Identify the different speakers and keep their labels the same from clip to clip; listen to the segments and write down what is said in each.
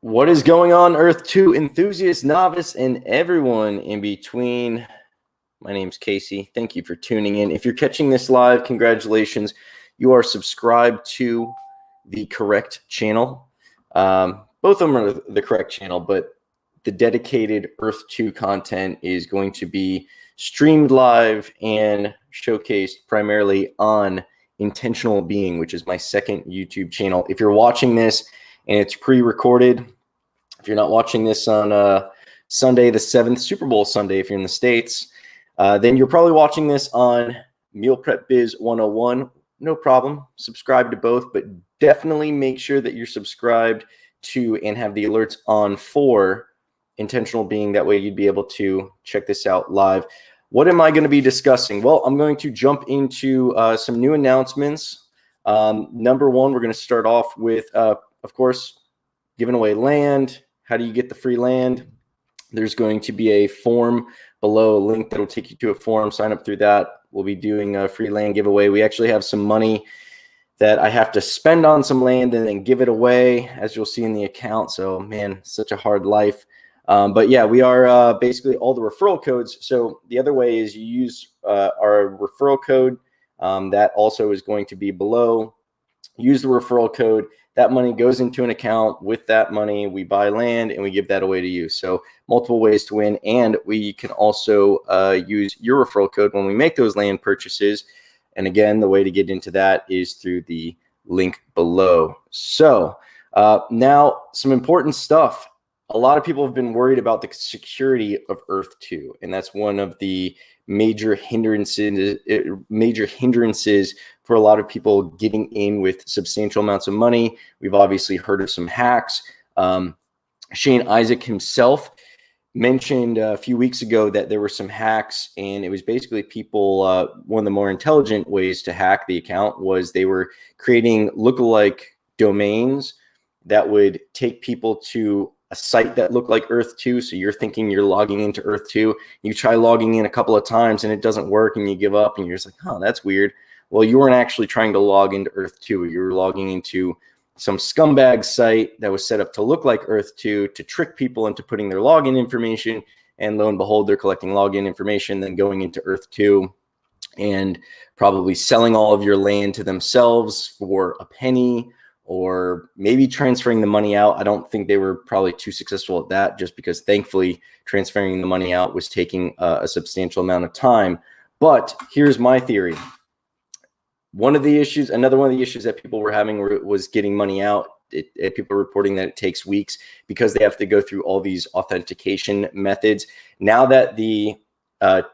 Speaker 1: What is going on, Earth2 enthusiasts, novice, and everyone in between? My name's Casey. Thank you for tuning in. If you're catching this live, congratulations. You are subscribed to the correct channel. Both of them are the correct channel, but the dedicated Earth2 content is going to be streamed live and showcased primarily on Intentional Being, which is my second YouTube channel. If you're watching this and it's pre-recorded, if you're not watching this on Sunday the 7th, Super Bowl Sunday, if you're in the States, then you're probably watching this on Meal Prep Biz 101. No problem. Subscribe to both, but definitely make sure that you're subscribed to and have the alerts on for Intentional Being. That way you'd be able to check this out live. What am I going to be discussing? Well, I'm going to jump into some new announcements. Number one, we're going to start off with, of course, giving away land. How do you get the free land? There's going to be a form below, a link that will take you to a form. Sign up through that. We'll be doing a free land giveaway. We actually have some money that I have to spend on some land and then give it away, as you'll see in the account. So, man, such a hard life. But yeah, we are basically all the referral codes. So the other way is you use our referral code. That also is going to be below. Use the referral code. That money goes into an account. With that money, we buy land and we give that away to you. So multiple ways to win. And we can also use your referral code when we make those land purchases. And again, the way to get into that is through the link below. So now some important stuff. A lot of people have been worried about the security of Earth2, and that's one of the major hindrances for a lot of people getting in with substantial amounts of money. We've obviously heard of some hacks. Shane Isaac himself mentioned a few weeks ago that there were some hacks, and it was basically people, one of the more intelligent ways to hack the account was they were creating lookalike domains that would take people to a site that looked like Earth2. So you're thinking you're logging into Earth2. You try logging in a couple of times and it doesn't work and you give up and you're just like, oh, that's weird. Well, you weren't actually trying to log into Earth2. You were logging into some scumbag site that was set up to look like Earth2 to trick people into putting their login information. And lo and behold, they're collecting login information, then going into Earth2 and probably selling all of your land to themselves for a penny, or maybe transferring the money out. I don't think they were probably too successful at that, just because thankfully transferring the money out was taking a substantial amount of time. But here's my theory. Another one of the issues that people were having was getting money out. People are reporting that it takes weeks because they have to go through all these authentication methods. Now that the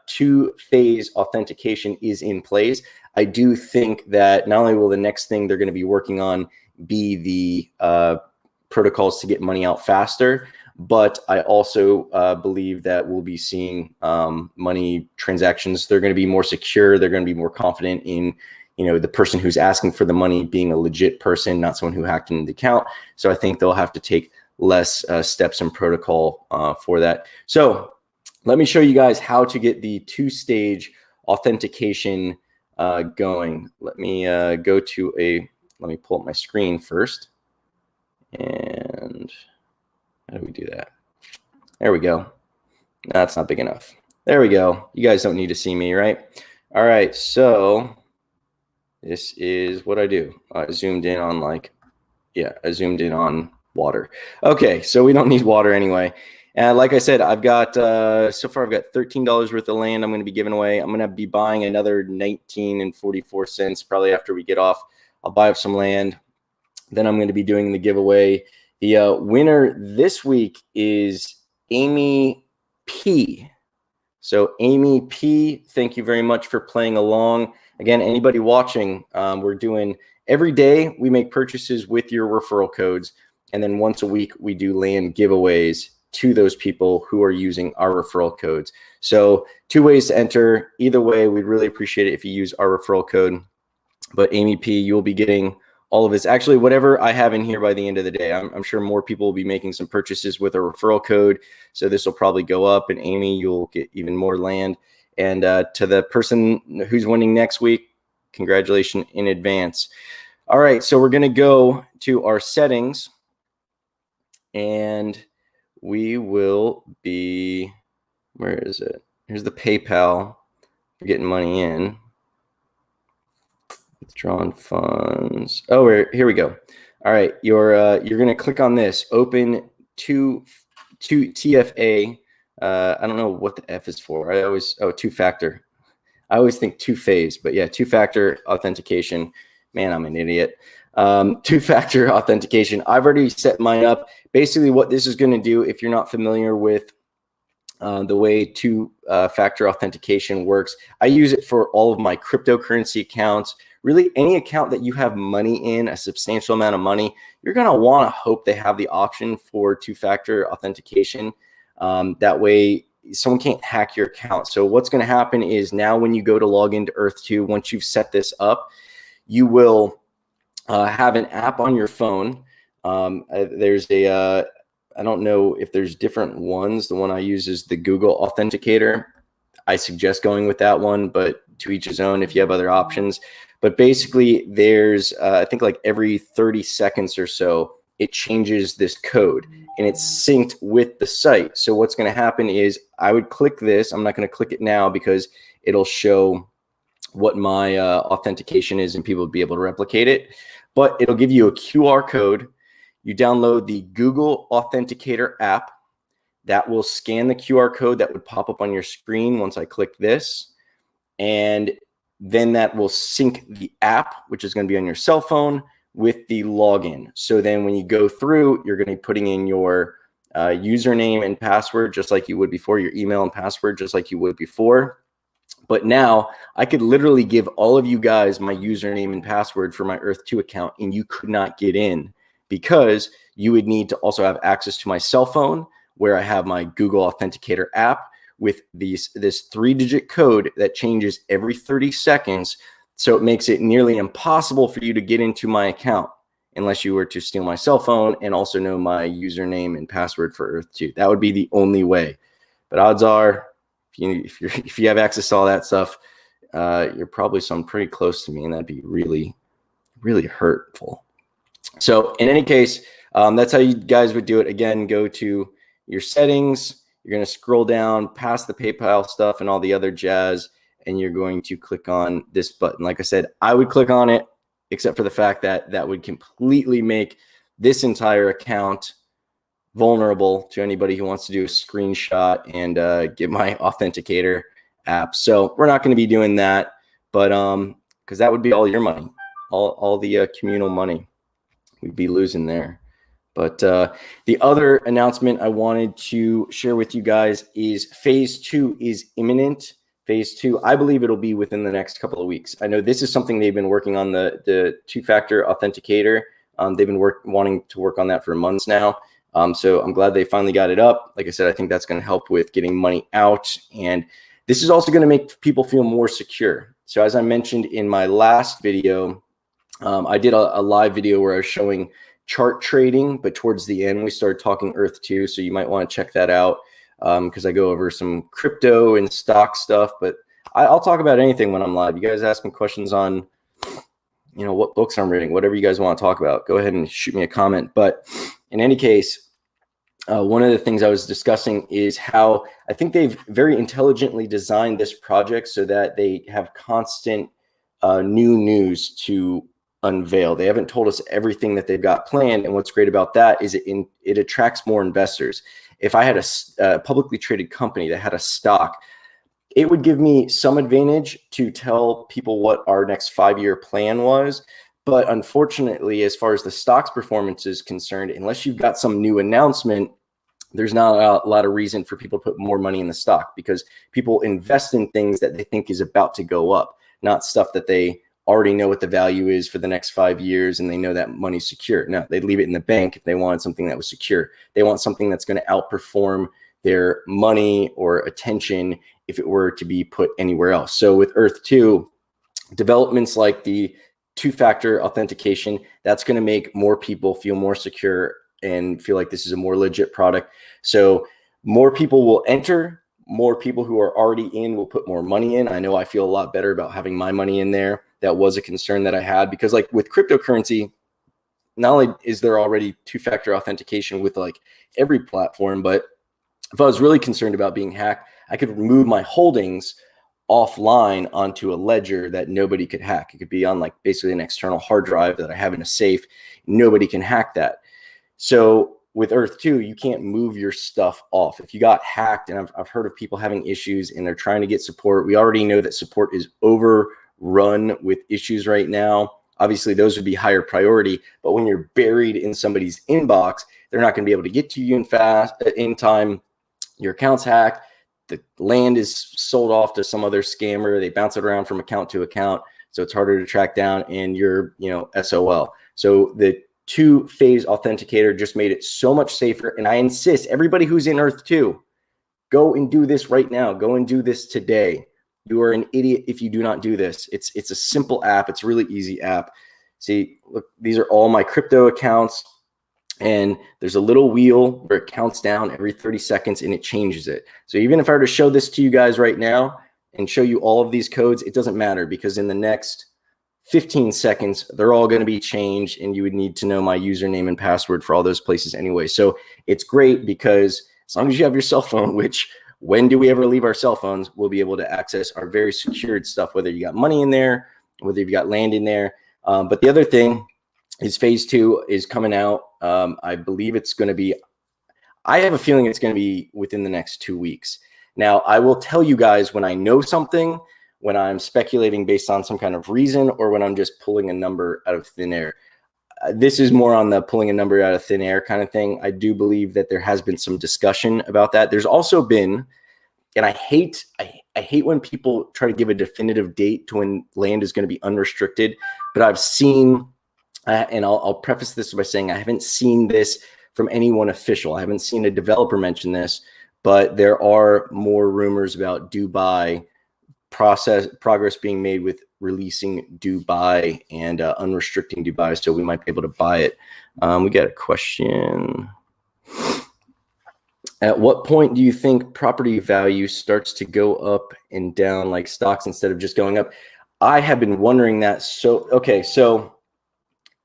Speaker 1: two-phase authentication is in place, I do think that not only will the next thing they're going to be working on be the protocols to get money out faster, but I also believe that we'll be seeing money transactions. They're going to be more secure. They're going to be more confident in, the person who's asking for the money being a legit person, not someone who hacked into the account. So I think they'll have to take less steps and protocol for that. So let me show you guys how to get the two-stage authentication going. Let me let me pull up my screen first. And how do we do that? There we go. That's not big enough. There we go. You guys don't need to see me, right? All right, so this is what I do. I zoomed in on I zoomed in on water. Okay, so we don't need water anyway. And like I said, I've got, so far I've got $13 worth of land I'm going to be giving away. I'm going to be buying another 19.44 cents probably after we get off. I'll buy up some land. Then I'm going to be doing the giveaway. The winner this week is Amy P. So Amy P, thank you very much for playing along. Again, anybody watching, we're doing every day we make purchases with your referral codes. And then once a week we do land giveaways to those people who are using our referral codes. So two ways to enter. Either way, we'd really appreciate it if you use our referral code. But Amy P, you'll be getting all of this. Actually, whatever I have in here by the end of the day, I'm sure more people will be making some purchases with a referral code. So this will probably go up. And Amy, you'll get even more land. And to the person who's winning next week, congratulations in advance. All right, so we're going to go to our settings. and we will be, where is it? Here's the PayPal for getting money in. Withdrawing funds. Oh, here we go. All right, you're going to click on this. Open two TFA. I don't know what the F is for. Two-factor. I always think two-phase, but yeah, two-factor authentication. Man, I'm an idiot. Two-factor authentication. I've already set mine up. Basically, what this is going to do, if you're not familiar with the way two-factor authentication works, I use it for all of my cryptocurrency accounts. Really, any account that you have money in, a substantial amount of money, you're going to want to hope they have the option for two-factor authentication. That way, someone can't hack your account. So what's going to happen is now when you go to log into Earth2, once you've set this up, you will have an app on your phone. There's a I don't know if there's different ones. The one I use is the Google Authenticator. I suggest going with that one, but to each his own if you have other options. But basically, there's, I think like every 30 seconds or so, it changes this code and it's synced with the site. So what's going to happen is I would click this. I'm not going to click it now because it'll show what my authentication is and people will be able to replicate it. But it'll give you a QR code. You download the Google Authenticator app. That will scan the QR code that would pop up on your screen once I click this. And then that will sync the app, which is going to be on your cell phone, with the login. So then when you go through, you're going to be putting in your username and password just like you would before, your email and password just like you would before. But now I could literally give all of you guys my username and password for my Earth2 account, and you could not get in because you would need to also have access to my cell phone where I have my Google Authenticator app with this 3-digit code that changes every 30 seconds. So it makes it nearly impossible for you to get into my account unless you were to steal my cell phone and also know my username and password for Earth2. That would be the only way. But odds are, if you have access to all that stuff, you're probably someone pretty close to me, and that'd be really, really hurtful. So in any case, that's how you guys would do it. Again, go to your settings. You're going to scroll down past the PayPal stuff and all the other jazz, and you're going to click on this button. Like I said, I would click on it, except for the fact that that would completely make this entire account vulnerable to anybody who wants to do a screenshot and get my authenticator app. So we're not going to be doing that, but because that would be all your money, all the communal money we'd be losing there. But the other announcement I wanted to share with you guys is phase 2 is imminent. Phase 2, I believe it'll be within the next couple of weeks. I know this is something they've been working on, the two-factor authenticator. They've been wanting to work on that for months now. So I'm glad they finally got it up. Like I said, I think that's going to help with getting money out. And this is also going to make people feel more secure. So as I mentioned in my last video, I did a live video where I was showing chart trading, but towards the end we started talking Earth2, so you might want to check that out because I go over some crypto and stock stuff, but I'll talk about anything when I'm live. You guys ask me questions on, what books I'm reading, whatever you guys want to talk about, go ahead and shoot me a comment. But in any case, one of the things I was discussing is how I think they've very intelligently designed this project so that they have constant new news to unveil. They haven't told us everything that they've got planned. And what's great about that is it attracts more investors. If I had a publicly traded company that had a stock, it would give me some advantage to tell people what our next 5-year plan was. But unfortunately, as far as the stock's performance is concerned, unless you've got some new announcement, there's not a lot of reason for people to put more money in the stock because people invest in things that they think is about to go up, not stuff that they already know what the value is for the next 5 years and they know that money's secure. No, they'd leave it in the bank if they wanted something that was secure. They want something that's going to outperform their money or attention if it were to be put anywhere else. So with Earth2, developments like the two-factor authentication, that's going to make more people feel more secure and feel like this is a more legit product. So more people will enter, more people who are already in will put more money in. I know I feel a lot better about having my money in there. That was a concern that I had because like with cryptocurrency, not only is there already two-factor authentication with like every platform, but if I was really concerned about being hacked, I could remove my holdings offline onto a ledger that nobody could hack. It could be on like basically an external hard drive that I have in a safe. Nobody can hack that. So with Earth2, you can't move your stuff off. If you got hacked, and I've heard of people having issues and they're trying to get support, we already know that support is overrun with issues right now. Obviously, those would be higher priority, but when you're buried in somebody's inbox, they're not going to be able to get to you in time. Your account's hacked. The land is sold off to some other scammer. They bounce it around from account to account, so it's harder to track down, and you're, SOL. So the two-phase authenticator just made it so much safer. And I insist, everybody who's in Earth2, go and do this right now. Go and do this today. You are an idiot if you do not do this. It's a simple app. It's a really easy app. See, look, these are all my crypto accounts. And there's a little wheel where it counts down every 30 seconds and it changes it. So even if I were to show this to you guys right now and show you all of these codes, it doesn't matter, because in the next 15 seconds, they're all going to be changed, and you would need to know my username and password for all those places anyway. So it's great because as long as you have your cell phone, which when do we ever leave our cell phones, we'll be able to access our very secured stuff, whether you got money in there, whether you've got land in there. But the other thing is phase 2 is coming out. I believe it's going to be, I have a feeling it's going to be within the next 2 weeks. Now, I will tell you guys when I know something, when I'm speculating based on some kind of reason, or when I'm just pulling a number out of thin air. This is more on the pulling a number out of thin air kind of thing. I do believe that there has been some discussion about that. There's also been, and I hate when people try to give a definitive date to when land is going to be unrestricted, but I've seen, and I'll preface this by saying I haven't seen this from anyone official. I haven't seen a developer mention this, but there are more rumors about Dubai progress being made with releasing Dubai and unrestricting Dubai, so we might be able to buy it. We got a question. At what point do you think property value starts to go up and down like stocks instead of just going up? I have been wondering that. So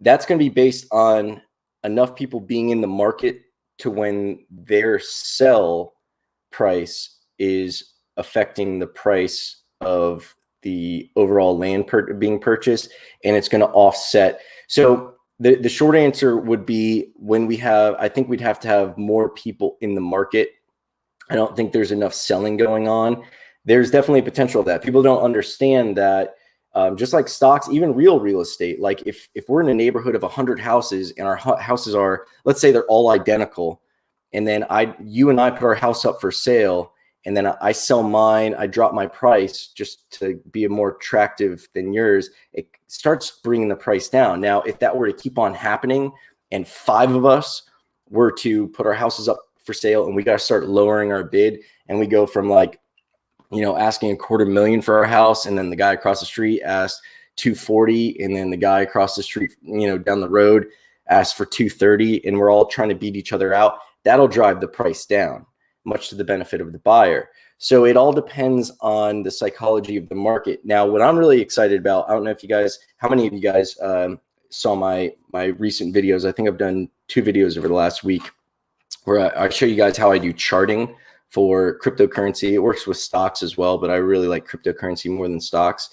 Speaker 1: that's going to be based on enough people being in the market to when their sell price is affecting the price of the overall land being purchased, and it's going to offset. So the short answer would be when we have, I think we'd have to have more people in the market. I don't think there's enough selling going on. There's definitely potential of that. People don't understand that just like stocks, even real estate, like if we're in a neighborhood of 100 houses and our houses are, let's say they're all identical, and then you and I put our house up for sale, and then I sell mine, I drop my price just to be more attractive than yours, it starts bringing the price down. Now, if that were to keep on happening and 5 of us were to put our houses up for sale and we got to start lowering our bid, and we go from like, asking $250,000 for our house, and then the guy across the street asked 240, and then the guy across the street, down the road asked for 230, and we're all trying to beat each other out, that'll drive the price down, much to the benefit of the buyer. So it all depends on the psychology of the market. Now, what I'm really excited about, I don't know if you guys, how many of you guys saw my recent videos. I think I've done 2 videos over the last week where I show you guys how I do charting for cryptocurrency. It works with stocks as well, but I really like cryptocurrency more than stocks.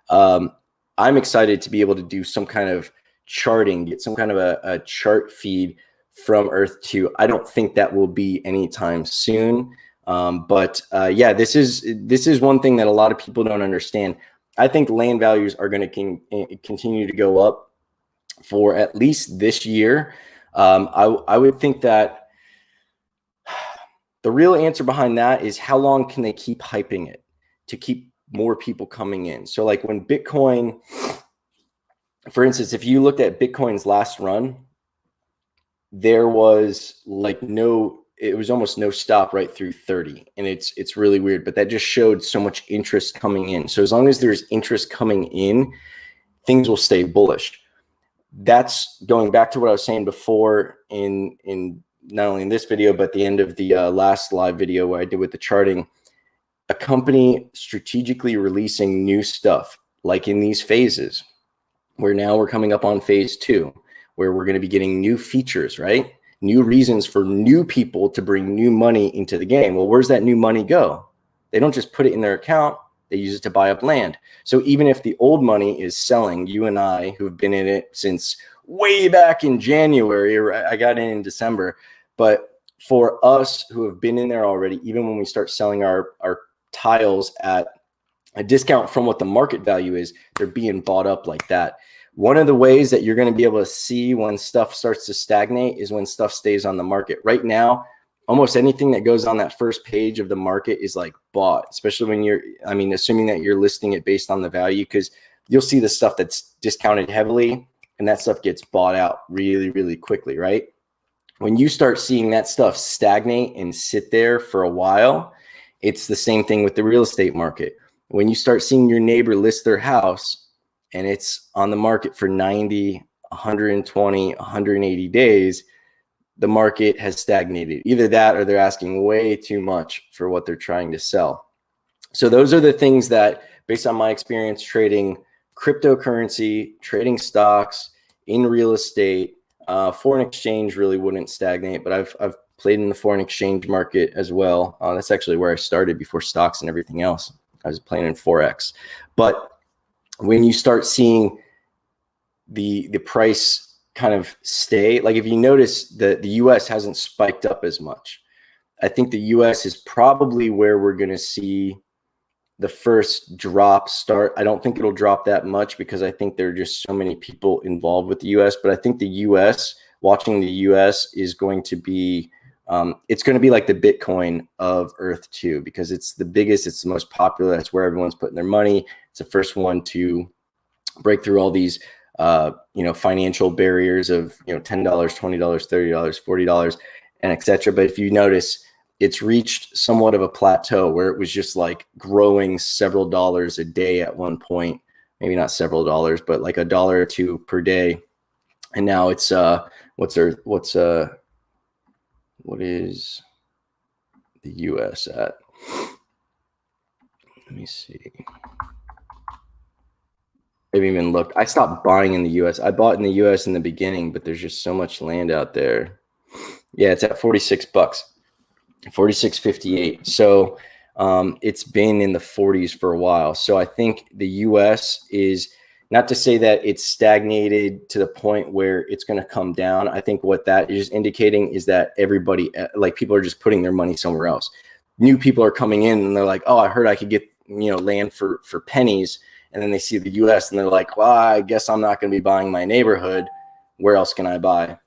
Speaker 1: I'm excited to be able to do some kind of charting, get some kind of a chart feed from Earth2. I don't think that will be anytime soon. Yeah, this is one thing that a lot of people don't understand. I think land values are going to continue to go up for at least this year. I would think that the real answer behind that is how long can they keep hyping it to keep more people coming in? So like when Bitcoin, for instance, if you looked at Bitcoin's last run, there was like it was almost no stop right through 30. And it's really weird, but that just showed so much interest coming in. So as long as there's interest coming in, things will stay bullish. That's going back to what I was saying before in not only in this video, but the end of the last live video where I did with the charting. A company strategically releasing new stuff, like in these phases, where now we're coming up on phase 2. where we're going to be getting new features, right? New reasons for new people to bring new money into the game. Well, where's that new money go? They don't just put it in their account. They use it to buy up land. So even if the old money is selling, you and I, who have been in it since way back in January, or I got in December, but for us who have been in there already, even when we start selling our tiles at a discount from what the market value is, they're being bought up like that. One of the ways that you're going to be able to see when stuff starts to stagnate is when stuff stays on the market. Right now, almost anything that goes on that first page of the market is like bought, especially when you're, I mean, assuming that you're listing it based on the value, because you'll see the stuff that's discounted heavily and that stuff gets bought out really, really quickly, right? When you start seeing that stuff stagnate and sit there for a while, it's the same thing with the real estate market. When you start seeing your neighbor list their house and it's on the market for 90, 120, 180 days, the market has stagnated. Either that or they're asking way too much for what they're trying to sell. So those are the things that, based on my experience trading cryptocurrency, trading stocks, in real estate, foreign exchange really wouldn't stagnate, but I've played in the foreign exchange market as well. That's actually where I started before stocks and everything else. I was playing in Forex. But when you start seeing the price kind of stay, like if you notice that the US hasn't spiked up as much, I think the US is probably where we're going to see the first drop start. I don't think it'll drop that much because I think there are just so many people involved with the US, but I think the US, watching the US is going to be, it's going to be like the Bitcoin of Earth2 because it's the biggest, it's the most popular, that's where everyone's putting their money. It's the first one to break through all these financial barriers of $10, $20, $30, $40, and etc. But if you notice, it's reached somewhat of a plateau where it was just like growing several dollars a day at one point, maybe not several dollars, but like $1 or $2 per day. And now it's what is the US at? Let me see. I haven't even looked. I stopped buying in the US. I bought in the US in the beginning, but there's just so much land out there. Yeah, it's at 46 bucks, 46.58. So it's been in the 40s for a while. So I think the US is, not to say that it's stagnated to the point where it's going to come down. I think what that is indicating is that everybody, like people are just putting their money somewhere else. New people are coming in and they're like, oh, I heard I could get, land for pennies. And then they see the US and they're like, well, I guess I'm not going to be buying my neighborhood. Where else can I buy?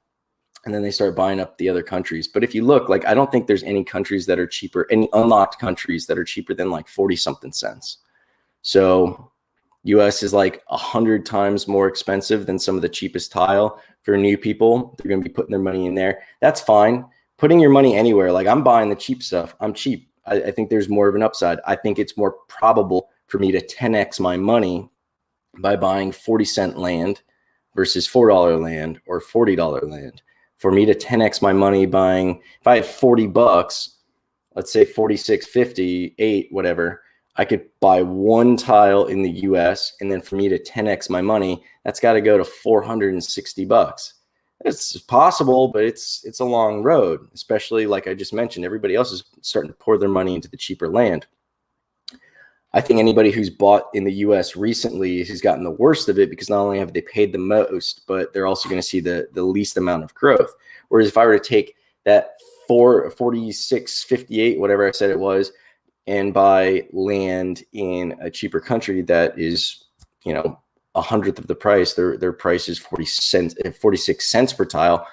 Speaker 1: And then they start buying up the other countries. But if you look, like, I don't think there's any countries that are cheaper, any unlocked countries that are cheaper than like 40 something cents. So US is like 100 times more expensive than some of the cheapest tile for new people. They're going to be putting their money in there. That's fine. Putting your money anywhere. Like, I'm buying the cheap stuff. I'm cheap. I think there's more of an upside. I think it's more probable for me to 10x my money by buying 40-cent land versus $4 land or $40 land. For me to 10x my money buying, if I have 40 bucks, let's say 46.50, 8, whatever, I could buy one tile in the US, and then for me to 10x my money, that's got to go to 460 bucks. It's possible, but it's a long road, especially like I just mentioned, everybody else is starting to pour their money into the cheaper land. I think anybody who's bought in the US recently has gotten the worst of it because not only have they paid the most, but they're also going to see the least amount of growth. Whereas if I were to take that 46.58, whatever I said it was, and buy land in a cheaper country that is, a hundredth of the price, their price is 46 cents per tile,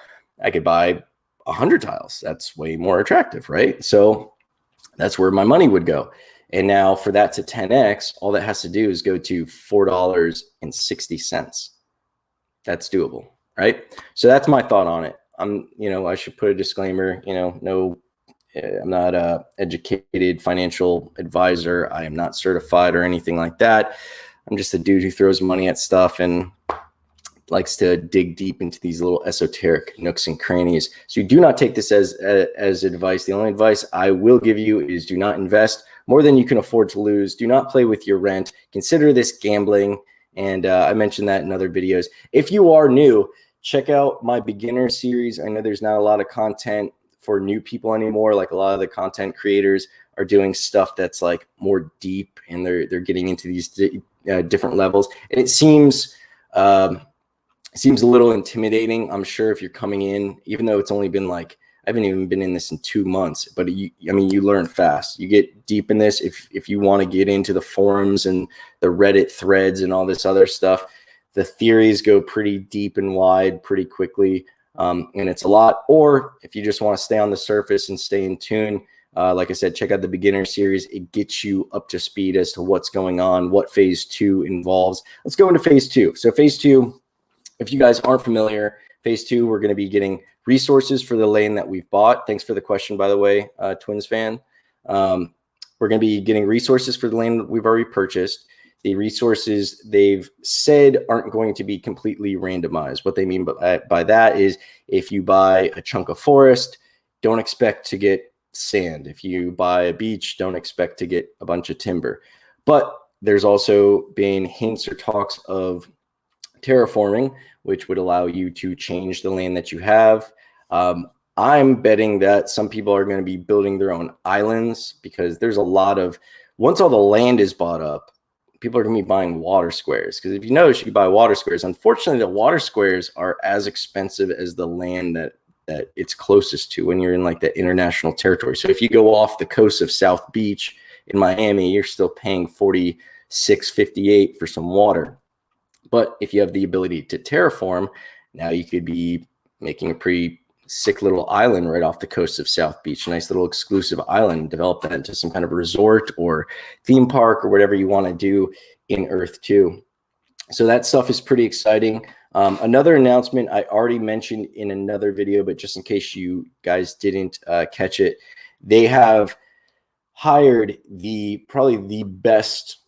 Speaker 1: I could buy 100 tiles. That's way more attractive, right? So that's where my money would go. And now for that to 10x, all that has to do is go to $4.60. That's doable, right? So that's my thought on it. I should put a disclaimer, no, I'm not a educated financial advisor. I am not certified or anything like that. I'm just a dude who throws money at stuff and likes to dig deep into these little esoteric nooks and crannies. So you do not take this as advice. The only advice I will give you is do not invest more than you can afford to lose. Do not play with your rent. Consider this gambling. And I mentioned that in other videos. If you are new, check out my beginner series. I know there's not a lot of content for new people anymore. Like a lot of the content creators are doing stuff that's like more deep, and they're getting into these different levels. And it seems a little intimidating. I'm sure if you're coming in, even though it's only been like, I haven't even been in this in 2 months, but I mean, you learn fast. You get deep in this. If you want to get into the forums and the Reddit threads and all this other stuff, the theories go pretty deep and wide pretty quickly. And it's a lot. Or if you just want to stay on the surface and stay in tune, like I said, check out the beginner series. It gets you up to speed as to what's going on, what phase 2 involves. Let's go into phase 2. So phase 2, if you guys aren't familiar, phase 2, we're going to be getting resources for the lane that we've bought. Thanks for the question, by the way, Twins fan. We're going to be getting resources for the lane that we've already purchased. The resources they've said aren't going to be completely randomized. What they mean by that is if you buy a chunk of forest, don't expect to get sand. If you buy a beach, don't expect to get a bunch of timber. But there's also been hints or talks of terraforming, which would allow you to change the land that you have. I'm betting that some people are going to be building their own islands, because there's a lot of, once all the land is bought up, people are going to be buying water squares. Because if you notice, you can buy water squares. Unfortunately, the water squares are as expensive as the land that it's closest to when you're in like the international territory. So if you go off the coast of South Beach in Miami, you're still paying $46.58 for some water. But if you have the ability to terraform, now you could be making a pretty sick little island right off the coast of South Beach, a nice little exclusive island, develop that into some kind of resort or theme park or whatever you want to do in Earth 2. So that stuff is pretty exciting. Another announcement I already mentioned in another video, but just in case you guys didn't catch it, they have hired probably the best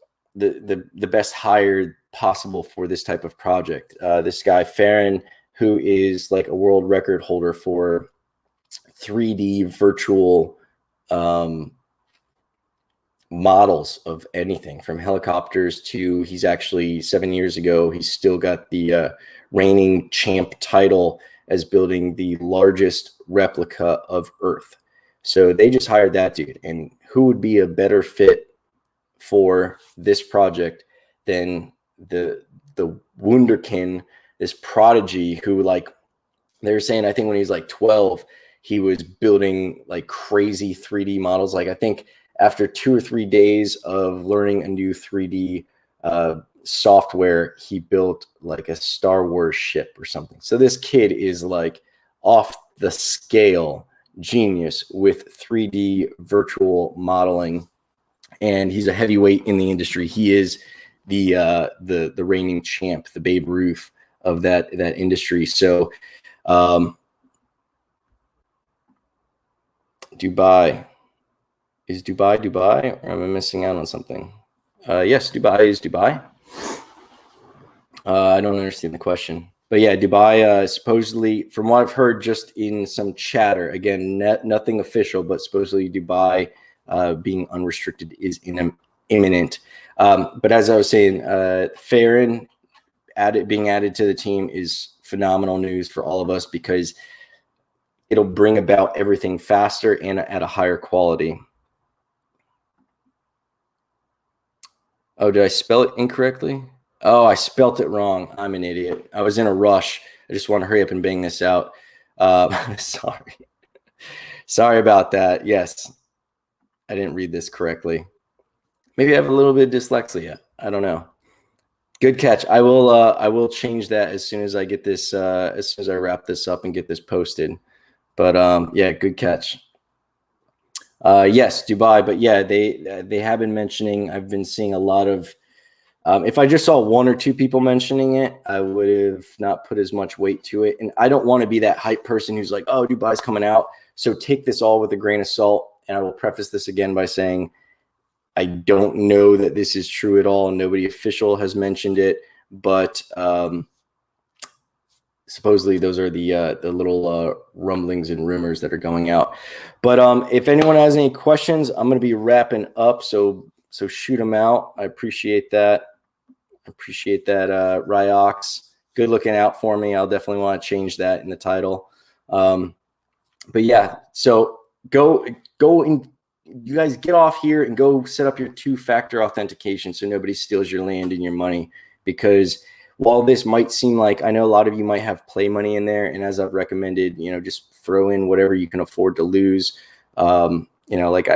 Speaker 1: hired possible for this type of project. This guy Farron, who is like a world record holder for 3D virtual models of anything from helicopters to, he's actually 7 years ago, he's still got the reigning champ title as building the largest replica of Earth. So they just hired that dude. And who would be a better fit for this project than the wunderkind, this prodigy who, like, they're saying, I think when he was like 12, he was building like crazy 3D models. Like I think after 2 or 3 days of learning a new 3D software, he built like a Star Wars ship or something. So this kid is like off the scale genius with 3D virtual modeling, and he's a heavyweight in the industry. He is the reigning champ, the Babe Ruth of that industry. So Dubai. Is Dubai, or am I missing out on something? Yes, Dubai is Dubai. I don't understand the question. But yeah, Dubai, supposedly, from what I've heard just in some chatter, again, nothing official, but supposedly Dubai being unrestricted is imminent. But as I was saying, Farron being added to the team is phenomenal news for all of us, because it'll bring about everything faster and at a higher quality. Oh, did I spell it incorrectly? Oh, I spelt it wrong. I'm an idiot. I was in a rush. I just want to hurry up and bang this out. Sorry about that. Yes, I didn't read this correctly. Maybe I have a little bit of dyslexia. I don't know. Good catch. I will change that as soon as I get this, as soon as I wrap this up and get this posted. But yeah, good catch. Yes, Dubai. But yeah, they have been mentioning. I've been seeing a lot of. If I just saw 1 or 2 people mentioning it, I would have not put as much weight to it. And I don't want to be that hype person who's like, "Oh, Dubai's coming out." So take this all with a grain of salt. And I will preface this again by saying, I don't know that this is true at all. Nobody official has mentioned it, but supposedly those are the little rumblings and rumors that are going out. But if anyone has any questions, I'm going to be wrapping up. So shoot them out. I appreciate that. Ryox. good looking out for me. I'll definitely want to change that in the title. But yeah, so go and you guys get off here and go set up your two-factor authentication so nobody steals your land and your money. Because while this might seem like, I know a lot of you might have play money in there, and as I've recommended, just throw in whatever you can afford to lose. Like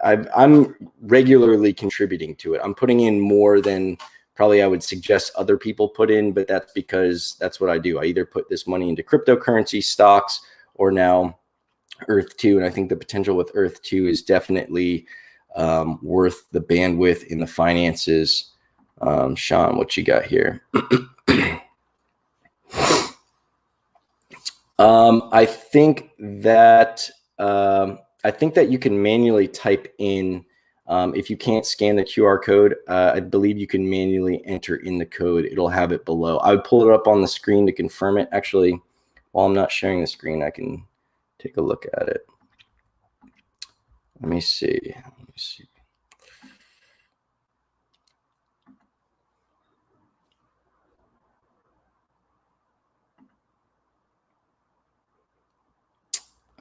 Speaker 1: I'm regularly contributing to it. I'm putting in more than probably I would suggest other people put in, but that's because that's what I do. I either put this money into cryptocurrency, stocks, or now Earth2. And I think the potential with Earth2 is definitely worth the bandwidth in the finances. Sean, what you got here? I think that you can manually type in, if you can't scan the QR code, I believe you can manually enter in the code. It'll have it below. I would pull it up on the screen to confirm it. Actually, while I'm not sharing the screen, I can take a look at it. Let me see.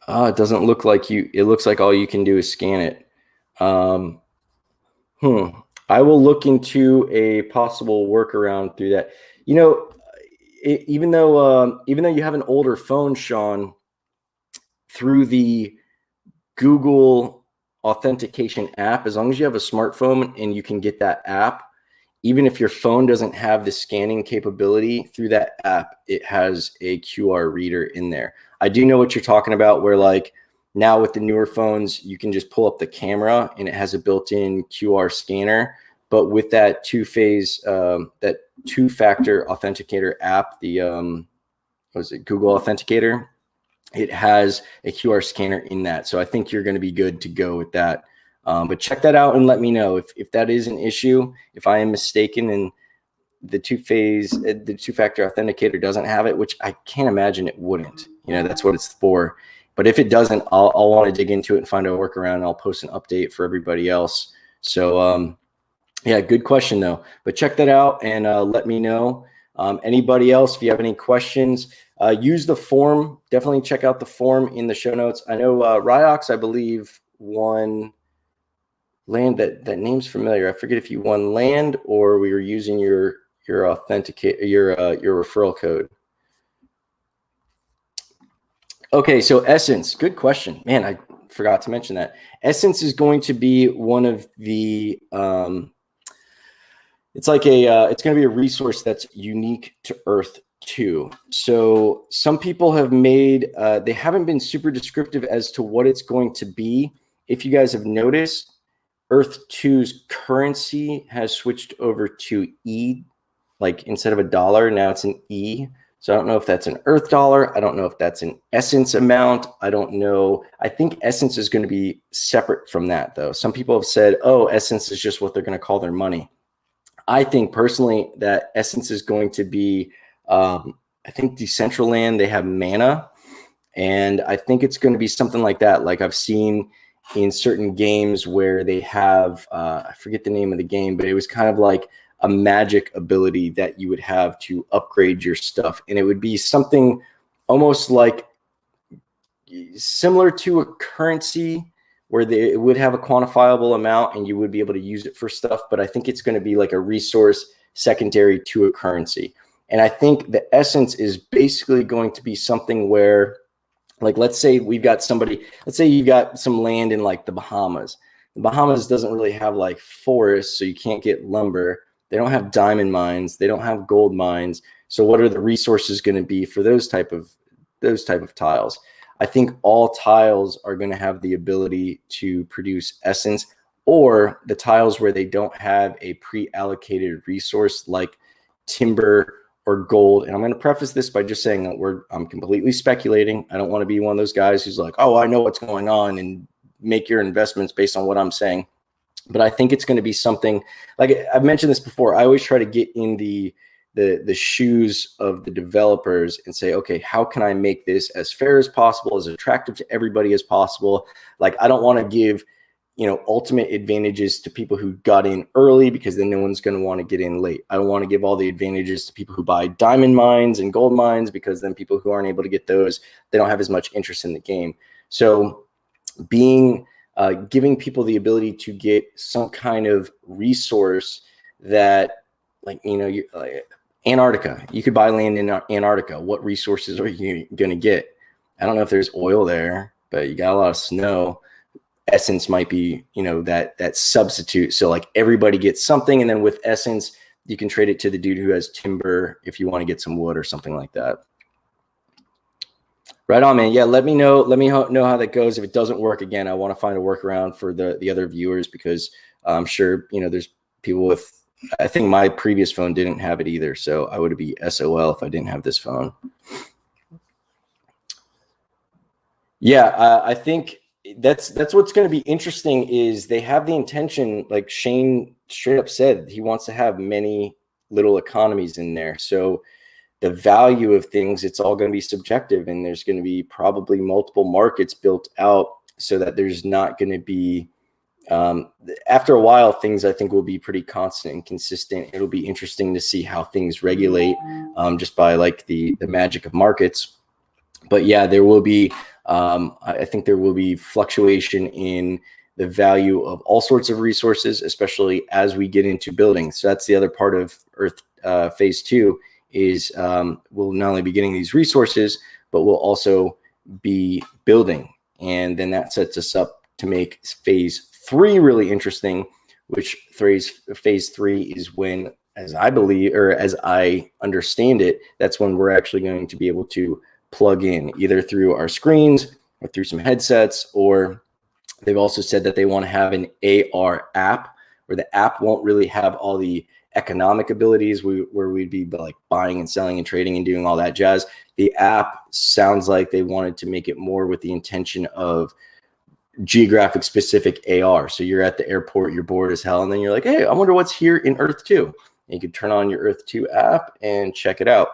Speaker 1: It doesn't look like it looks like all you can do is scan it. I will look into a possible workaround through that. Even though you have an older phone, Sean, through the Google authentication app, as long as you have a smartphone and you can get that app, even if your phone doesn't have the scanning capability, through that app, it has a QR reader in there. I do know what you're talking about, where like now with the newer phones, you can just pull up the camera and it has a built-in QR scanner. But with that that two-factor authenticator app, the Google Authenticator, it has a QR scanner in that. So I think you're going to be good to go with that. But check that out and let me know if that is an issue. If I am mistaken and the two-factor authenticator doesn't have it, which I can't imagine it wouldn't. That's what it's for. But if it doesn't, I'll want to dig into it and find a workaround. I'll post an update for everybody else. So yeah, good question though. But check that out and let me know. Anybody else, if you have any questions, use the form. Definitely check out the form in the show notes. I know Ryox, I believe, won land. That name's familiar. I forget if you won land or we were using your referral code. Okay, so Essence, good question. Man, I forgot to mention that. Essence is going to be one of the it's going to be a resource that's unique to Earth2. So some people have made, they haven't been super descriptive as to what it's going to be. If you guys have noticed, Earth2's currency has switched over to E, like instead of a dollar, now it's an E. So I don't know if that's an Earth dollar. I don't know if that's an Essence amount. I don't know. I think Essence is going to be separate from that though. Some people have said, oh, Essence is just what they're going to call their money. I think personally that Essence is going to be, I think Decentraland, they have Mana. And I think it's going to be something like that. Like I've seen in certain games where they have, I forget the name of the game, but it was kind of like a magic ability that you would have to upgrade your stuff. And it would be something almost like similar to a currency where it would have a quantifiable amount and you would be able to use it for stuff. But I think it's going to be like a resource secondary to a currency. And I think the Essence is basically going to be something where, like, let's say you've got some land in like the Bahamas. The Bahamas doesn't really have like forests, so you can't get lumber. They don't have diamond mines. They don't have gold mines. So what are the resources going to be for those type of tiles? I think all tiles are going to have the ability to produce Essence, or the tiles where they don't have a pre-allocated resource like timber or gold. And I'm going to preface this by just saying that I'm completely speculating. I don't want to be one of those guys who's like, oh, I know what's going on and make your investments based on what I'm saying. But I think it's going to be something like I've mentioned this before. I always try to get in the shoes of the developers and say, okay, how can I make this as fair as possible, as attractive to everybody as possible? Like, I don't want to give ultimate advantages to people who got in early, because then no one's going to want to get in late. I don't want to give all the advantages to people who buy diamond mines and gold mines, because then people who aren't able to get those, they don't have as much interest in the game. So giving people the ability to get some kind of resource that, like, Antarctica, you could buy land in Antarctica. What resources are you going to get? I don't know if there's oil there, but you got a lot of snow. Essence might be, that substitute. So like everybody gets something, and then with Essence, you can trade it to the dude who has timber if you want to get some wood or something like that. Right on, man. Yeah, let me know. Let me know how that goes. If it doesn't work, again, I want to find a workaround for the other viewers, because I'm sure there's people with. I think my previous phone didn't have it either, so I would be SOL if I didn't have this phone. Yeah, I think that's what's going to be interesting, is they have the intention, like Shane straight up said, he wants to have many little economies in there. So the value of things, it's all going to be subjective, and there's going to be probably multiple markets built out, so that there's not going to be after a while, things I think will be pretty constant and consistent. It'll be interesting to see how things regulate just by like the magic of markets. But yeah, there will be I think there will be fluctuation in the value of all sorts of resources, especially as we get into building. So that's the other part of Earth phase 2 is we'll not only be getting these resources, but we'll also be building. And then that sets us up to make phase 3 really interesting, which phase 3 is when, as I believe, or as I understand it, that's when we're actually going to be able to plug in either through our screens or through some headsets, or they've also said that they want to have an AR app, where the app won't really have all the economic abilities where we'd be like buying and selling and trading and doing all that jazz. The app sounds like they wanted to make it more with the intention of geographic specific AR. So you're at the airport, you're bored as hell, and then you're like, hey, I wonder what's here in Earth2. And you can turn on your Earth2 app and check it out,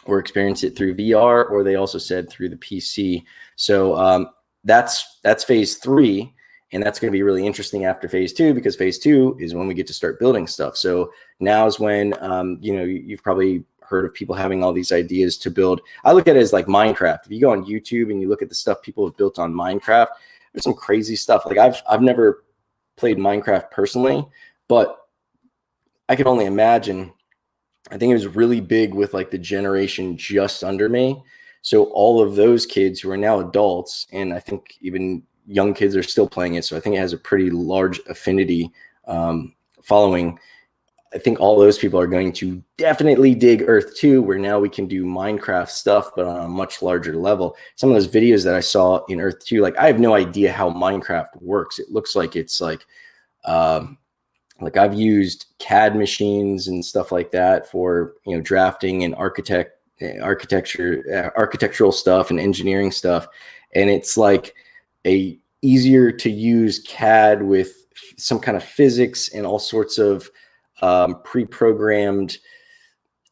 Speaker 1: or experience it through VR, or they also said through the PC. So that's phase 3. And that's going to be really interesting after phase 2, because phase 2 is when we get to start building stuff. So now is when, you've probably heard of people having all these ideas to build. I look at it as like Minecraft. If you go on YouTube and you look at the stuff people have built on Minecraft, there's some crazy stuff. Like I've never played Minecraft personally, but I can only imagine. I think it was really big with like the generation just under me. So all of those kids who are now adults, and I think even young kids are still playing it. So I think it has a pretty large affinity following. I think all those people are going to definitely dig Earth2, where now we can do Minecraft stuff, but on a much larger level. Some of those videos that I saw in Earth2, like I have no idea how Minecraft works. It looks like it's like I've used CAD machines and stuff like that for, drafting and architectural stuff and engineering stuff. And it's like a easier to use CAD with some kind of physics and all sorts of pre-programmed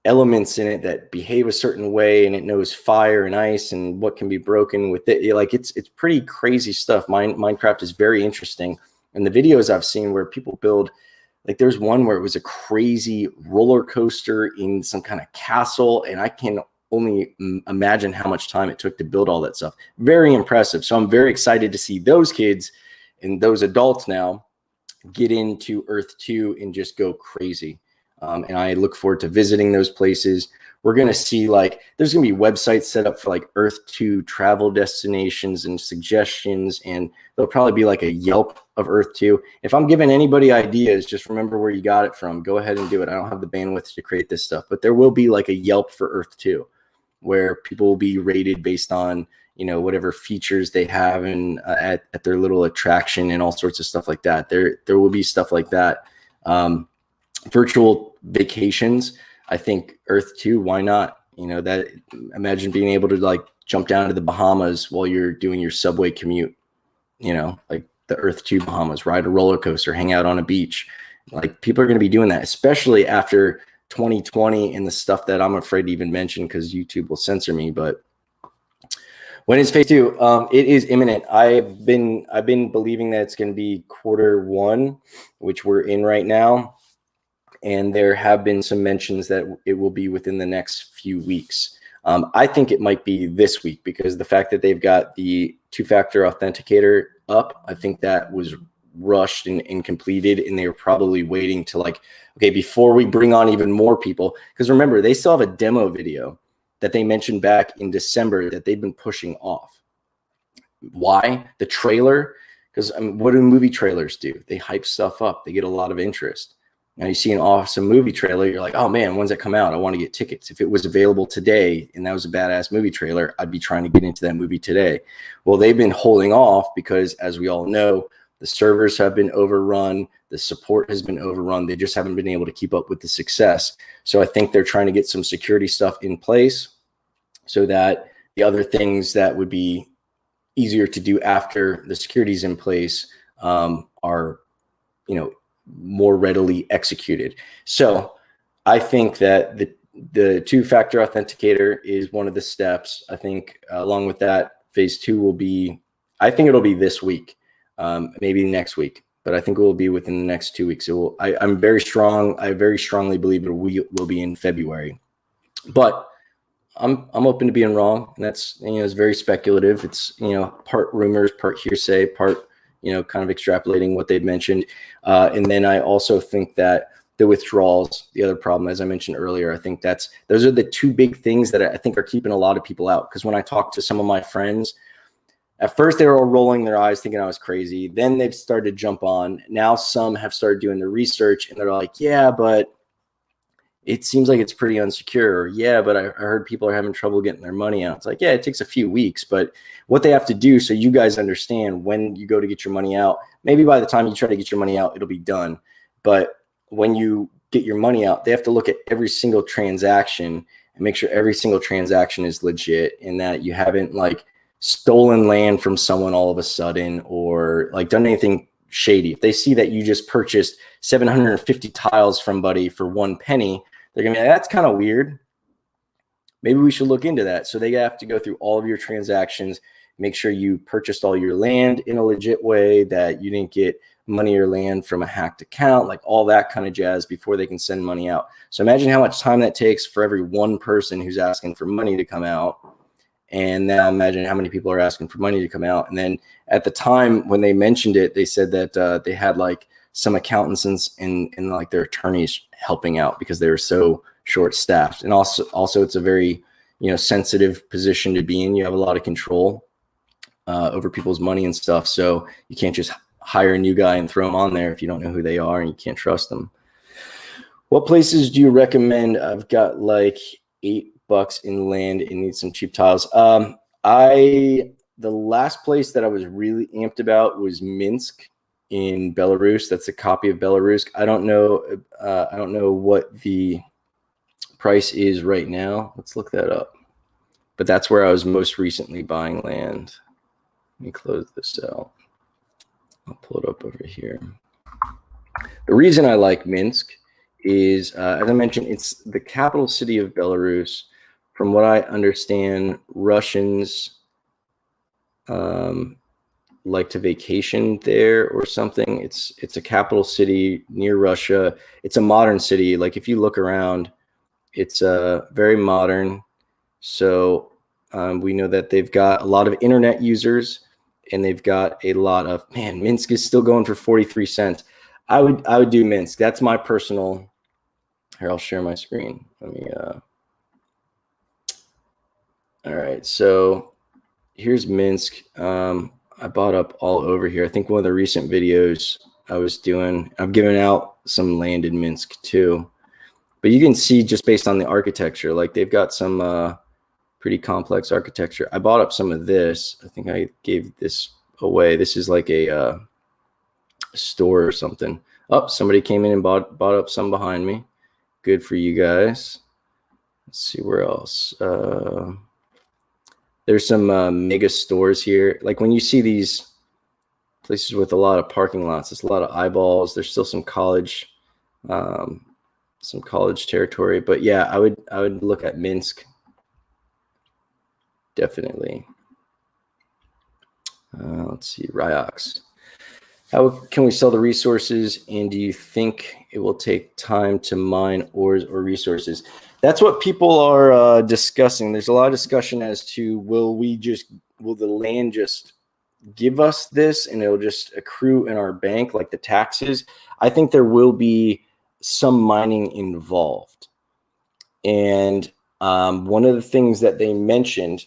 Speaker 1: elements in it that behave a certain way, and it knows fire and ice and what can be broken with it. Like it's pretty crazy stuff. Minecraft is very interesting. And the videos I've seen where people build, like there's one where it was a crazy roller coaster in some kind of castle, and I can only imagine how much time it took to build all that stuff. Very impressive. So I'm very excited to see those kids and those adults now get into Earth2 and just go crazy. And I look forward to visiting those places. We're going to see there's going to be websites set up for like Earth2 travel destinations and suggestions. And there'll probably be like a Yelp of Earth2. If I'm giving anybody ideas, just remember where you got it from. Go ahead and do it. I don't have the bandwidth to create this stuff, but there will be like a Yelp for Earth2, where people will be rated based on, whatever features they have and at their little attraction and all sorts of stuff like that. There will be stuff like that. Virtual vacations. I think Earth2, why not? That imagine being able to like jump down to the Bahamas while you're doing your subway commute, like the Earth2 Bahamas, ride a roller coaster, hang out on a beach. Like people are going to be doing that, especially after 2020 and the stuff that I'm afraid to even mention because YouTube will censor me. But When is phase two? It is imminent. I've been believing that it's going to be Q1, which we're in right now, and there have been some mentions that it will be within the next few weeks. I think it might be this week because the fact that they've got the two-factor authenticator up, I think that was rushed and completed, and they were probably waiting to like, okay, before we bring on even more people, because remember, they still have a demo video that they mentioned back in December that they've been pushing off. Why? The trailer, because I mean, what do movie trailers do? They hype stuff up. They get a lot of interest. Now you see an awesome movie trailer, you're like, oh man, when's that come out? I want to get tickets. If it was available today and that was a badass movie trailer, I'd be trying to get into that movie today. Well, they've been holding off because, as we all know, the servers have been overrun. The support has been overrun. They just haven't been able to keep up with the success. So I think they're trying to get some security stuff in place so that the other things that would be easier to do after the security is in place are, more readily executed. So I think that the two-factor authenticator is one of the steps. I think along with that, phase two will be, I think it'll be this week, maybe next week, but I think it will be within the next 2 weeks. I'm very strong. I very strongly believe it will be in February, but I'm open to being wrong. And that's, it's very speculative. It's, part rumors, part hearsay, part, kind of extrapolating what they've mentioned. And then I also think that the withdrawals, the other problem, as I mentioned earlier, I think those are the two big things that I think are keeping a lot of people out. Because when I talk to some of my friends, at first they were all rolling their eyes thinking I was crazy. Then they've started to jump on. Now some have started doing the research and they're like, yeah, but it seems like it's pretty unsecure. Or, yeah, but I heard people are having trouble getting their money out. It's like, yeah, it takes a few weeks, but what they have to do, so you guys understand, when you go to get your money out, maybe by the time you try to get your money out, it'll be done. But when you get your money out, they have to look at every single transaction and make sure every single transaction is legit and that you haven't like stolen land from someone all of a sudden or like done anything shady. If they see that you just purchased 750 tiles from Buddy for 1 penny, they're gonna be like, that's kind of weird. Maybe we should look into that. So they have to go through all of your transactions, make sure you purchased all your land in a legit way, that you didn't get money or land from a hacked account, like all that kind of jazz before they can send money out. So imagine how much time that takes for every one person who's asking for money to come out. And now imagine how many people are asking for money to come out. And then at the time when they mentioned it, they said that they had like some accountants and like their attorneys helping out because they were so short staffed. And also it's a very, sensitive position to be in. You have a lot of control over people's money and stuff. So you can't just hire a new guy and throw them on there if you don't know who they are and you can't trust them. What places do you recommend? I've got like $8 in land and need some cheap tiles. The last place that I was really amped about was Minsk in Belarus. That's a copy of Belarus. I don't know what the price is right now. Let's look that up. But that's where I was most recently buying land. Let me close this out. I'll pull it up over here. The reason I like Minsk is, as I mentioned, it's the capital city of Belarus. From what I understand, Russians like to vacation there or something. It's a capital city near Russia. It's a modern city. Like if you look around, it's very modern. So we know that they've got a lot of internet users and they've got a lot of, man, Minsk is still going for 43 cents. I would do Minsk. That's my personal, here, I'll share my screen. Let me, all right, so here's Minsk. I bought up all over here. I think one of the recent videos I was doing, I've given out some land in Minsk too. But you can see just based on the architecture, like they've got some pretty complex architecture. I bought up some of this. I think I gave this away. This is like a store or something. Oh, somebody came in and bought up some behind me. Good for you guys. Let's see where else. There's some mega stores here. Like when you see these places with a lot of parking lots, there's a lot of eyeballs. There's still some college territory. But yeah, I would look at Minsk. Definitely. Let's see, Ryox. How can we sell the resources, and do you think it will take time to mine ores or resources? That's what people are discussing. There's a lot of discussion as to will the land just give us this and it'll just accrue in our bank like the taxes? I think there will be some mining involved. And one of the things that they mentioned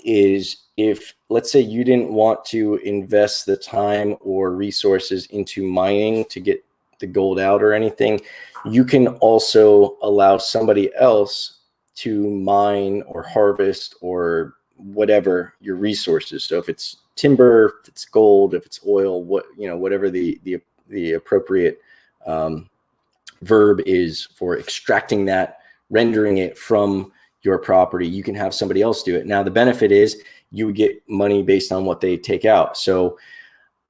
Speaker 1: is, if let's say you didn't want to invest the time or resources into mining to get the gold out or anything, you can also allow somebody else to mine or harvest or whatever your resources. So if it's timber, if it's gold, if it's oil, whatever the appropriate verb is for extracting that, rendering it from your property, you can have somebody else do it. Now, the benefit is you would get money based on what they take out. So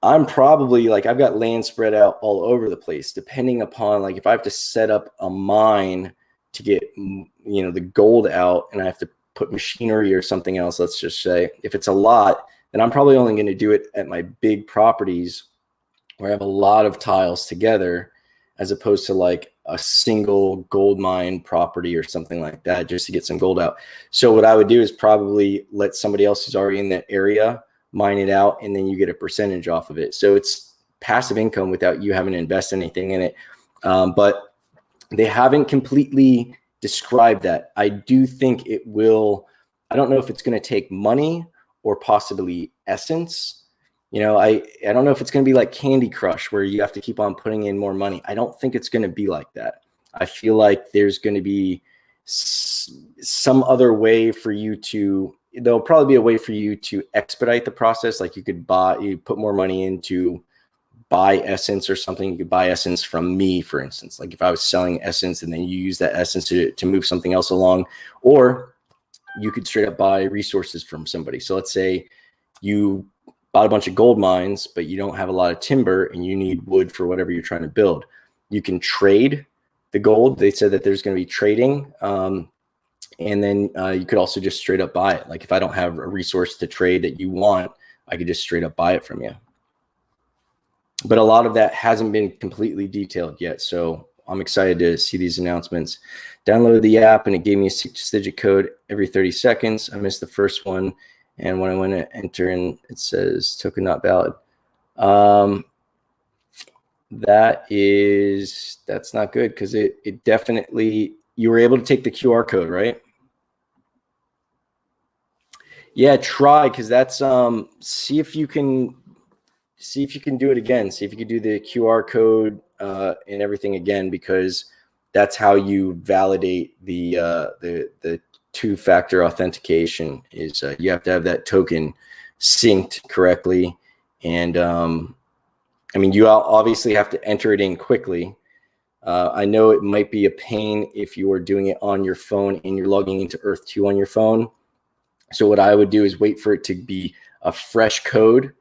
Speaker 1: I'm probably like, I've got land spread out all over the place, depending upon like if I have to set up a mine to get, the gold out, and I have to put machinery or something else, let's just say, if it's a lot, then I'm probably only going to do it at my big properties where I have a lot of tiles together, as opposed to like a single gold mine property or something like that, just to get some gold out. So what I would do is probably let somebody else who's already in that area mine it out, and then you get a percentage off of it. So it's passive income without you having to invest anything in it. But they haven't completely described that. I do think it will. I don't know if it's going to take money or possibly essence. I don't know if it's going to be like Candy Crush where you have to keep on putting in more money. I don't think it's going to be like that. I feel like there's going to be some other way for you to, there'll probably be a way for you to expedite the process. Like you put more money into buy essence or something. You could buy essence from me, for instance. Like if I was selling essence and then you use that essence to move something else along, or you could straight up buy resources from somebody. So let's say you bought a bunch of gold mines, but you don't have a lot of timber and you need wood for whatever you're trying to build. You can trade the gold. They said that there's going to be trading. And then you could also just straight up buy it. Like if I don't have a resource to trade that you want, I could just straight up buy it from you. But a lot of that hasn't been completely detailed yet. So I'm excited to see these announcements. Downloaded the app and it gave me a 6-digit code every 30 seconds. I missed the first one. And when I went to enter in, it says token not valid. That's not good, because it definitely, you were able to take the QR code, right? Yeah, try, because that's see if you can do it again. See if you can do the QR code and everything again, because that's how you validate the two-factor authentication. Is you have to have that token synced correctly. And I mean, you obviously have to enter it in quickly. I know it might be a pain if you are doing it on your phone and you're logging into Earth2 on your phone. So what I would do is wait for it to be a fresh code.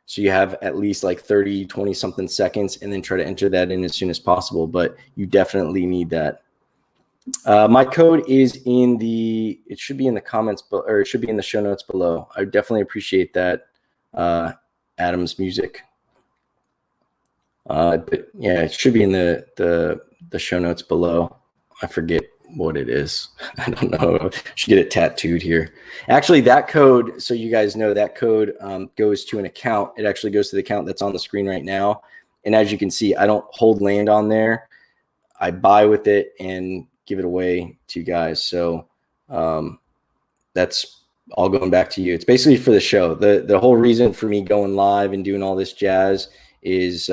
Speaker 1: So you have at least like 30, 20 something seconds, and then try to enter that in as soon as possible. But you definitely need that. My code is it should be in the comments, or it should be in the show notes below. I definitely appreciate that, Adam's music. But yeah, it should be in the show notes below. I forget what it is. I don't know. I should get it tattooed here. Actually, that code, so you guys know, that code goes to an account. It actually goes to the account that's on the screen right now. And as you can see, I don't hold land on there. I buy with it and give it away to you guys. So that's all going back to you. It's basically for the show. The whole reason for me going live and doing all this jazz is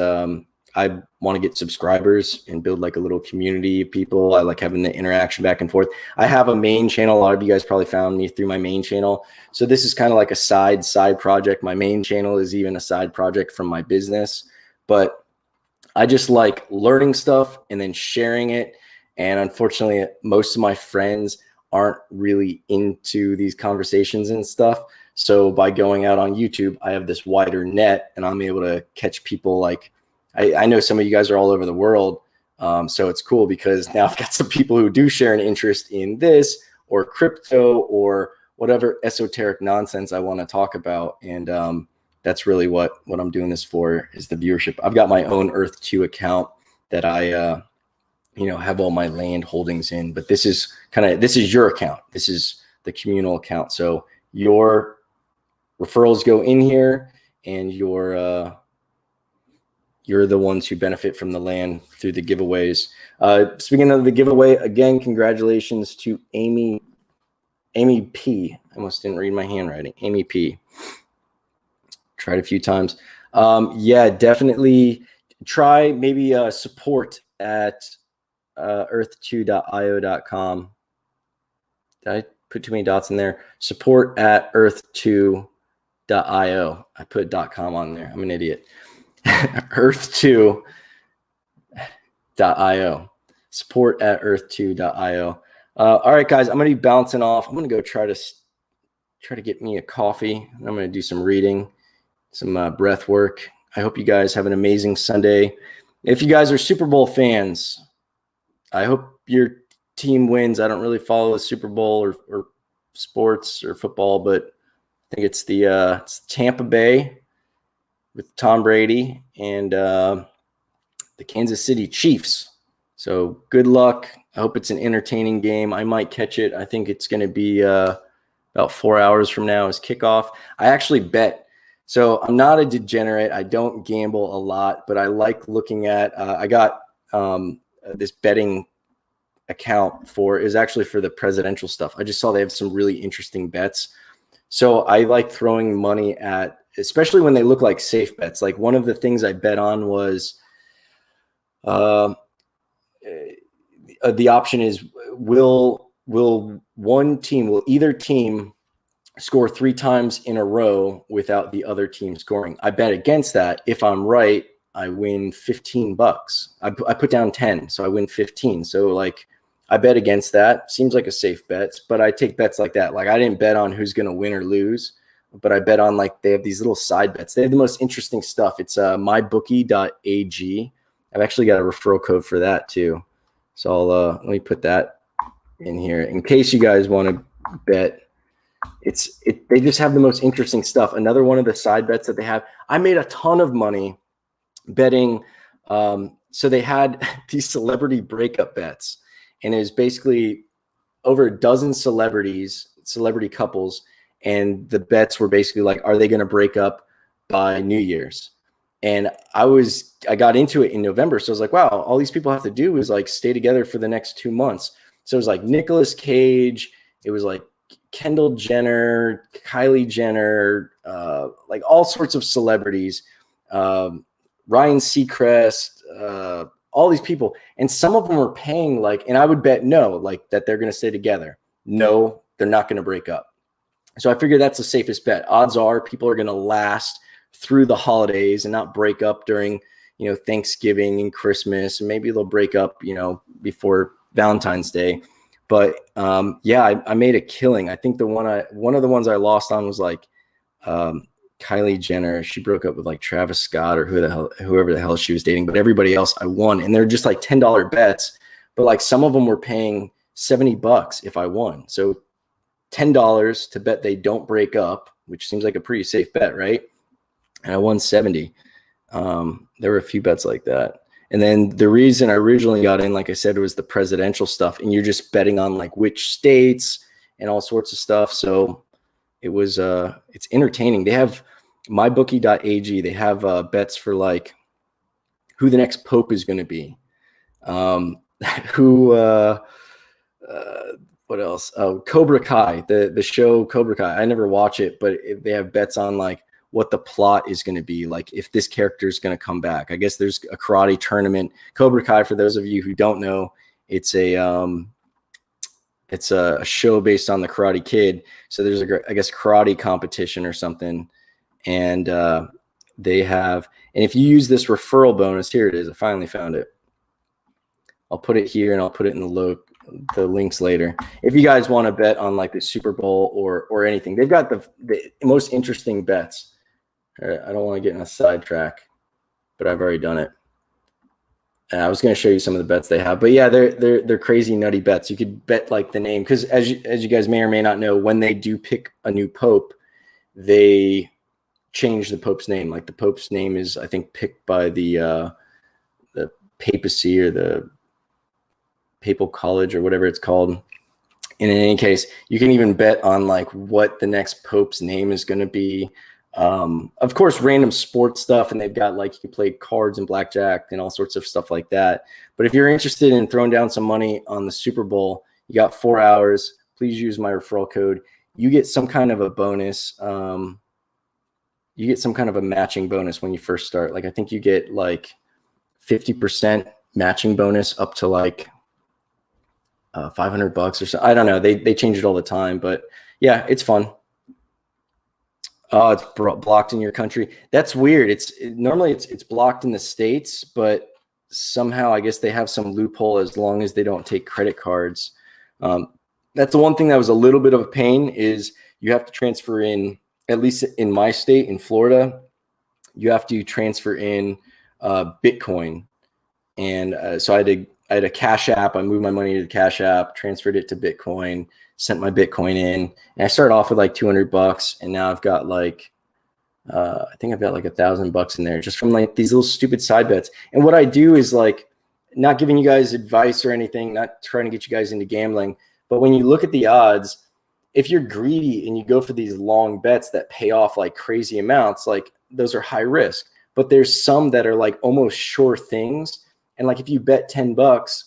Speaker 1: I want to get subscribers and build like a little community of people. I like having the interaction back and forth. I have a main channel. A lot of you guys probably found me through my main channel. So this is kind of like a side project. My main channel is even a side project from my business, but I just like learning stuff and then sharing it. And unfortunately, most of my friends aren't really into these conversations and stuff. So by going out on YouTube, I have this wider net, and I'm able to catch people. Like I know some of you guys are all over the world. So it's cool because now I've got some people who do share an interest in this or crypto or whatever esoteric nonsense I want to talk about. And that's really what I'm doing this for, is the viewership. I've got my own Earth2 account that I have all my land holdings in, but this is your account. This is the communal account. So your referrals go in here, and you're the ones who benefit from the land through the giveaways. Speaking of the giveaway, again, congratulations to Amy P. I almost didn't read my handwriting. Amy P. Tried a few times. Yeah, definitely try maybe support at earth2.io.com. Did I put too many dots in there? Support at earth2.io. I put .com on there. I'm an idiot. Earth2.io. Support at earth2.io. All right, guys, I'm going to be bouncing off. I'm going to go try to get me a coffee. I'm going to do some reading, some breath work. I hope you guys have an amazing Sunday. If you guys are Super Bowl fans, I hope your team wins. I don't really follow the Super Bowl or sports or football, but I think it's it's Tampa Bay with Tom Brady and the Kansas City Chiefs. So good luck. I hope it's an entertaining game. I might catch it. I think it's going to be about 4 hours from now is kickoff. I actually bet. So I'm not a degenerate. I don't gamble a lot, but I like looking at I got this betting account is actually for the presidential stuff. I just saw they have some really interesting bets. So I like throwing money at, especially when they look like safe bets. Like one of the things I bet on was the option is will either team score 3 times in a row without the other team scoring. I bet against that. If I'm right, I win $15. I put down 10, so I win 15. So like I bet against that. Seems like a safe bet, but I take bets like that. Like I didn't bet on who's going to win or lose, but I bet on like they have these little side bets. They have the most interesting stuff. It's MyBookie.ag. I've actually got a referral code for that too. So I'll let me put that in here in case you guys want to bet. They just have the most interesting stuff. Another one of the side bets that they have. I made a ton of money betting. So they had these celebrity breakup bets, and it was basically over a dozen celebrity couples, and the bets were basically like, are they going to break up by New Year's? And I got into it in November. So I was like, wow, all these people have to do is like stay together for the next 2 months. So it was like Nicolas Cage. It was like Kendall Jenner, Kylie Jenner, like all sorts of celebrities, Ryan Seacrest, all these people. And some of them were paying like, and I would bet no, like that they're going to stay together. No, they're not going to break up. So I figured that's the safest bet. Odds are people are going to last through the holidays and not break up during, Thanksgiving and Christmas. And maybe they'll break up, before Valentine's Day. But yeah, I made a killing. I think one of the ones I lost on was like Kylie Jenner. She broke up with like Travis Scott or whoever the hell she was dating. But everybody else I won, and they're just like $10 bets. But like some of them were paying $70 if I won. So $10 to bet they don't break up, which seems like a pretty safe bet, right? And I won 70. There were a few bets like that. And then the reason I originally got in, like I said, was the presidential stuff. And you're just betting on like which states and all sorts of stuff. So it was, it's entertaining. They have MyBookie.ag. They have bets for like who the next pope is going to be. What else? Oh, Cobra Kai, the show Cobra Kai. I never watch it, but they have bets on like what the plot is going to be, like if this character is going to come back. I guess there's a karate tournament. Cobra Kai, for those of you who don't know, it's a show based on the Karate Kid. So there's I guess karate competition or something, and they have. And if you use this referral bonus, here it is. I finally found it. I'll put it here, and I'll put it in the links later. If you guys want to bet on like the Super Bowl or anything, they've got the most interesting bets. I don't want to get in a sidetrack, but I've already done it. And I was going to show you some of the bets they have, but yeah, they're crazy nutty bets. You could bet like the name, because as you guys may or may not know, when they do pick a new pope, they change the Pope's name. Like the Pope's name is, I think, picked by the papacy or the papal college or whatever it's called. And in any case, you can even bet on like what the next Pope's name is going to be. Of course, random sports stuff, and they've got like you can play cards and blackjack and all sorts of stuff like that. But if you're interested in throwing down some money on the Super Bowl, you got 4 hours. Please use my referral code. You get some kind of a bonus. You get some kind of a matching bonus when you first start. Like I think you get like 50% matching bonus up to like $500 or so. I don't know. They change it all the time, but yeah, it's fun. Oh, it's blocked in your country. That's weird. Normally it's blocked in the States, but somehow I guess they have some loophole as long as they don't take credit cards. That's the one thing that was a little bit of a pain is you have to transfer in, at least in my state, in Florida, you have to transfer in Bitcoin. And so I had a Cash App. I moved my money to the Cash App, transferred it to Bitcoin, sent my Bitcoin in. And I started off with like $200, and now I've got like, I think I've got like $1,000 in there just from like these little stupid side bets. And what I do is like, not giving you guys advice or anything, not trying to get you guys into gambling, but when you look at the odds, if you're greedy and you go for these long bets that pay off like crazy amounts, like those are high risk. But there's some that are like almost sure things. And like if you bet $10,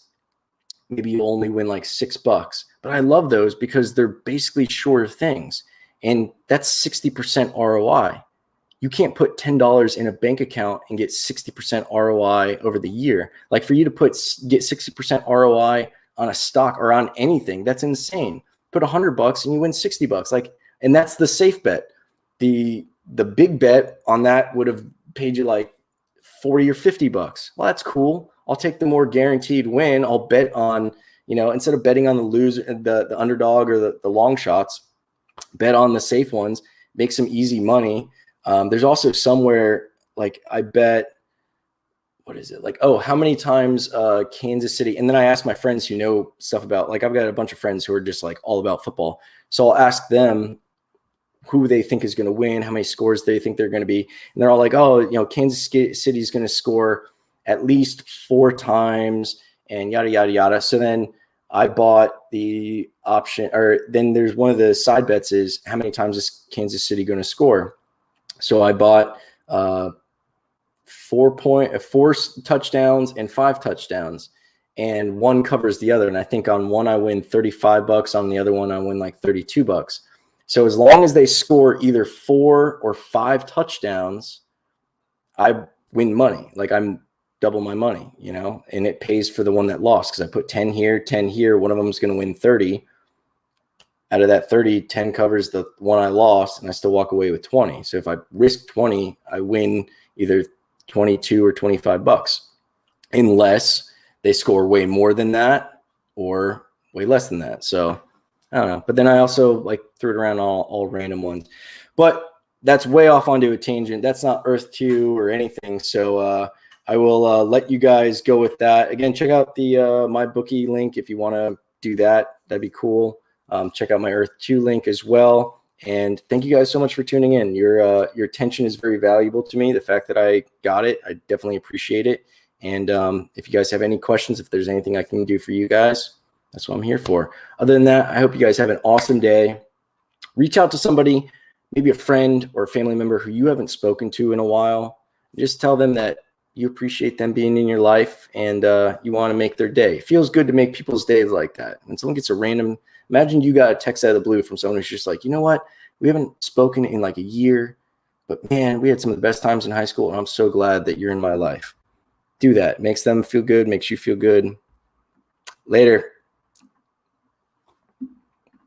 Speaker 1: maybe you'll only win like $6. But I love those because they're basically sure things. And that's 60% ROI. You can't put $10 in a bank account and get 60% ROI over the year. Like for you to get 60% ROI on a stock or on anything, that's insane. Put $100 and you win $60. Like, and that's the safe bet. The big bet on that would have paid you like $40 or $50. Well, that's cool. I'll take the more guaranteed win. I'll bet on, instead of betting on the loser, the underdog or the long shots, bet on the safe ones, make some easy money. There's also somewhere like I bet, what is it? Like, oh, how many times Kansas City? And then I ask my friends who know stuff about, like, I've got a bunch of friends who are just like all about football. So I'll ask them who they think is going to win, how many scores they think they're going to be. And they're all like, oh, Kansas City is going to score at least 4 times and yada, yada, yada. So then I bought the option, or then there's one of the side bets is how many times is Kansas City going to score? So I bought 4 touchdowns and 5 touchdowns, and one covers the other. And I think on one I win $35, on the other one I win like $32. So as long as they score either 4 or 5 touchdowns, I win money. Like I'm double my money, and it pays for the one that lost because I put 10 here, 10 here. One of them is going to win 30. Out of that 30, 10 covers the one I lost, and I still walk away with 20. So if I risk 20, I win either 22 or $25, unless they score way more than that or way less than that. So I don't know. But then I also like threw it around all random ones. But that's way off onto a tangent. That's not Earth2 or anything. So I will let you guys go with that. Again, check out the MyBookie link if you want to do that. That'd be cool. Check out my Earth2 link as well. And thank you guys so much for tuning in. Your attention is very valuable to me. The fact that I got it, I definitely appreciate it. And if you guys have any questions, if there's anything I can do for you guys, that's what I'm here for. Other than that, I hope you guys have an awesome day. Reach out to somebody, maybe a friend or a family member who you haven't spoken to in a while. Just tell them that you appreciate them being in your life and you want to make their day. It feels good to make people's days like that. When someone gets a random, imagine you got a text out of the blue from someone who's just like, you know what? We haven't spoken in like a year, but man, we had some of the best times in high school, and I'm so glad that you're in my life. Do that. Makes them feel good, makes you feel good. Later.